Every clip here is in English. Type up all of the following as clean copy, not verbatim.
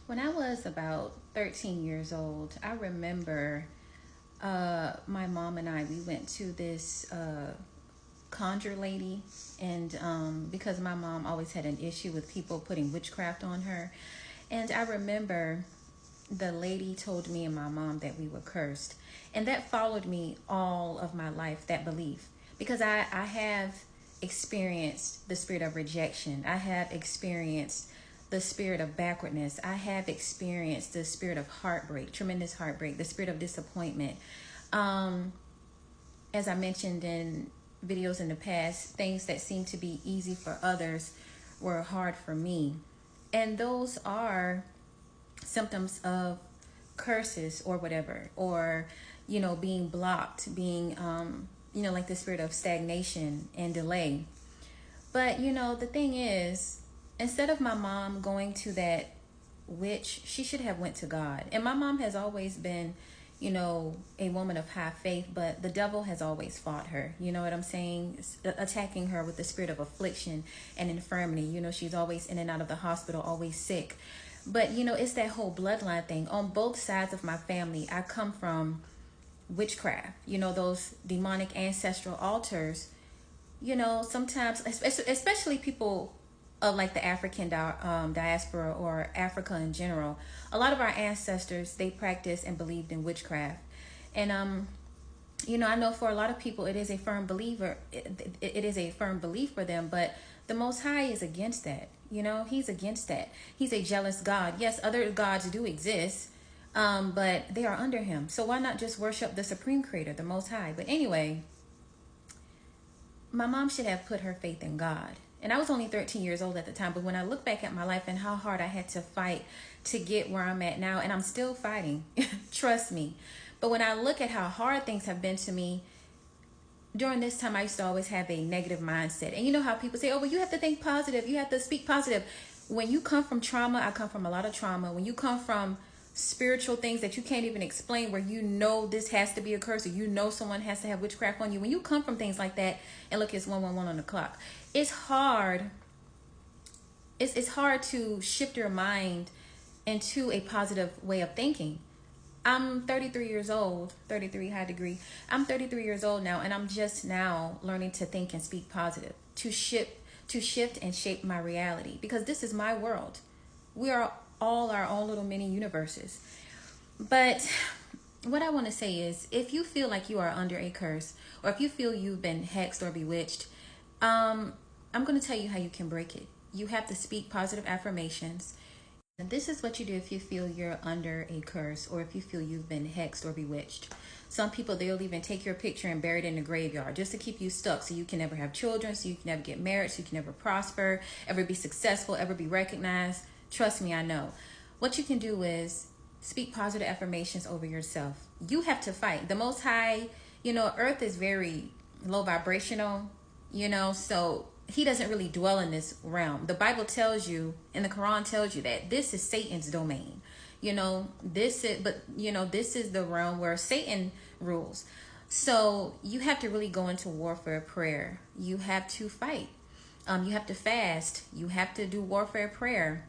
When I was about 13 years old, I remember my mom and we went to this conjure lady. And because my mom always had an issue with people putting witchcraft on her. And I remember the lady told me and my mom that we were cursed. And that followed me all of my life, that belief. Because I have experienced the spirit of rejection. I have experienced the spirit of backwardness. I have experienced the spirit of heartbreak, tremendous heartbreak, the spirit of disappointment. Um, as I mentioned in videos in the past, things that seem to be easy for others were hard for me. And those are symptoms of curses or whatever, or, being blocked, being, like the spirit of stagnation and delay. But the thing is, instead of my mom going to that witch, she should have went to God. And my mom has always been, a woman of high faith, but the devil has always fought her. You know what I'm saying? Attacking her with the spirit of affliction and infirmity. She's always in and out of the hospital, always sick. But it's that whole bloodline thing. On both sides of my family, I come from witchcraft. Those demonic ancestral altars. Sometimes, especially people of like the African diaspora or Africa in general, a lot of our ancestors, they practiced and believed in witchcraft. And I know for a lot of people it is a firm believer, it is a firm belief for them, but the Most High is against that. He's against that. He's a jealous God. Yes, other gods do exist, but they are under him. So why not just worship the supreme creator, the Most High? But anyway, my mom should have put her faith in God. And I was only 13 years old at the time. But when I look back at my life and how hard I had to fight to get where I'm at now, and I'm still fighting, trust me. But when I look at how hard things have been to me, during this time, I used to always have a negative mindset. And you know how people say, oh, well, you have to think positive. You have to speak positive. When you come from trauma, I come from a lot of trauma. When you come from spiritual things that you can't even explain, where this has to be a curse, or someone has to have witchcraft on you, when you come from things like that, and look, it's 111 on the clock, it's hard. It's hard to shift your mind into a positive way of thinking. I'm 33 years old, 33 high degree. I'm 33 years old now, and I'm just now learning to think and speak positive, to shift and shape my reality, because this is my world. We are all our own little mini universes. But what I want to say is, if you feel like you are under a curse, or if you feel you've been hexed or bewitched, I'm going to tell you how you can break it. You have to speak positive affirmations. And this is what you do if you feel you're under a curse, or if you feel you've been hexed or bewitched. Some people, they'll even take your picture and bury it in the graveyard just to keep you stuck, so you can never have children, so you can never get married, so you can never prosper, ever be successful, ever be recognized. Trust me, I know. What you can do is speak positive affirmations over yourself. You have to fight. The Most High, Earth is very low vibrational, so he doesn't really dwell in this realm. The Bible tells you, and the Quran tells you, that this is Satan's domain. This is the realm where Satan rules. So you have to really go into warfare prayer. You have to fight. You have to fast. You have to do warfare prayer.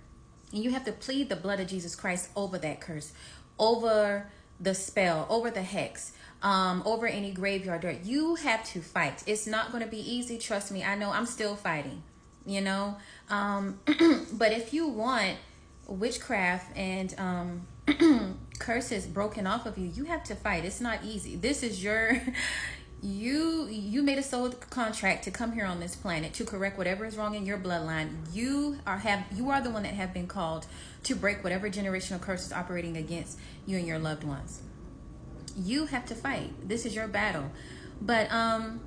And you have to plead the blood of Jesus Christ over that curse, over the spell, over the hex, over any graveyard dirt. You have to fight. It's not going to be easy. Trust me. I know, I'm still fighting, but if you want witchcraft and curses broken off of you, you have to fight. It's not easy. This is your you made a soul contract to come here on this planet to correct whatever is wrong in your bloodline. You are the one that have been called to break whatever generational curse is operating against you and your loved ones. You have to fight. This is your battle. But and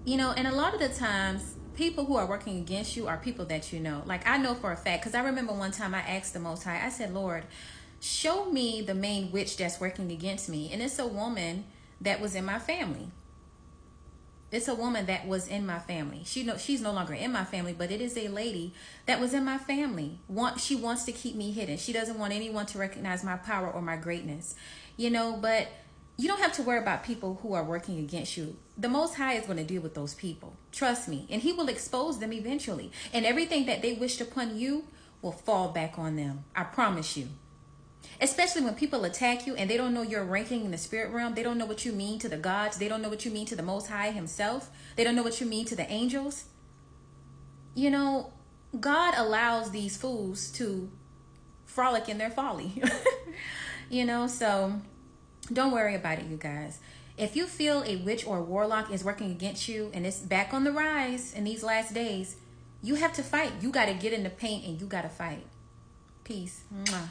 a lot of the times, people who are working against you are people that you know. Like, I know for a fact, because I remember one time I asked the Most High, I said, Lord, show me the main witch that's working against me. And it's a woman that was in my family. It's a woman that was in my family. She's no longer in my family, but it is a lady that was in my family. She wants to keep me hidden. She doesn't want anyone to recognize my power or my greatness. But you don't have to worry about people who are working against you. The Most High is going to deal with those people. Trust me. And he will expose them eventually. And everything that they wished upon you will fall back on them. I promise you. Especially when people attack you and they don't know your ranking in the spirit realm. They don't know what you mean to the gods. They don't know what you mean to the Most High himself. They don't know what you mean to the angels. You know, God allows these fools to frolic in their folly. You know, so don't worry about it, you guys. If you feel a witch or warlock is working against you and it's back on the rise in these last days, you have to fight. You got to get in the paint and you got to fight. Peace. Mwah.